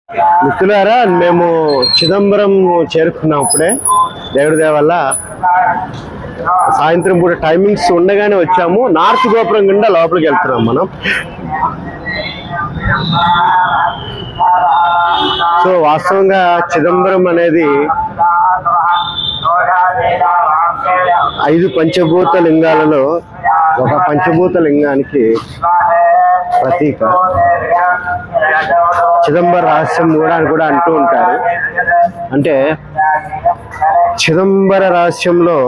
మిత్రులారా, మేము చిదంబరం చేరుకున్నాం. ఇప్పుడే దేవుడి దయ వల్ల సాయంత్రం పూట టైమింగ్స్ ఉండగానే వచ్చాము. నార్త్ గోపురం గుండా లోపలికి వెళ్తున్నాం మనం. సో వాస్తవంగా చిదంబరం అనేది 5 పంచభూత లింగాలలో ఒక పంచభూత లింగానికి ప్రతీక. చిదంబర రహస్యం కూడా అని కూడా అంటూ ఉంటారు. అంటే చిదంబర రహస్యంలో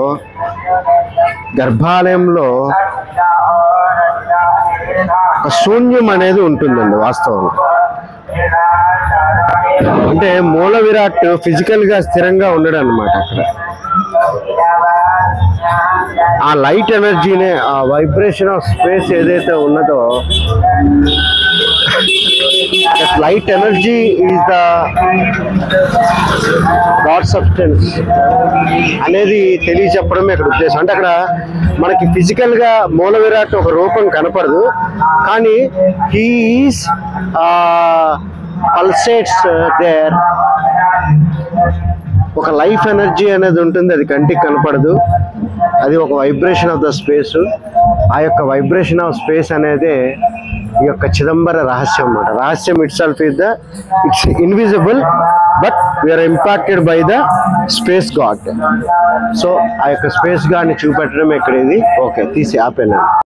గర్భాలయంలో ఒక శూన్యం అనేది ఉంటుందండి వాస్తవంగా. అంటే మూల విరాట్ ఫిజికల్ గా స్థిరంగా ఉండడు అన్నమాట. అక్కడ ఆ లైట్ ఎనర్జీనే, ఆ వైబ్రేషన్ ఆఫ్ స్పేస్ ఏదైతే ఉన్నదో, light energy is the God substance అనేది తెలియచెప్పడమే ఇక్కడ ఉద్దేశం. అంటే అక్కడ మనకి ఫిజికల్ గా మూల విరాట్ ఒక రూపం కనపడదు, కానీ హీ ఈజ్ పల్సేట్స్ దేర్. ఒక లైఫ్ ఎనర్జీ అనేది ఉంటుంది, అది కంటికి కనపడదు. అది ఒక వైబ్రేషన్ ఆఫ్ ద స్పేస్. ఆ యొక్క వైబ్రేషన్ ఆఫ్ స్పేస్ అనేది ఈ యొక్క చిదంబర రహస్యం అన్నమాట. రహస్యం itself is the it's invisible, but we are impacted by the space god. So ఆ యొక్క స్పేస్ గాడ్ని చూపెట్టడం ఇక్కడ ఇది. ఓకే, తీసి ఆపేనండి.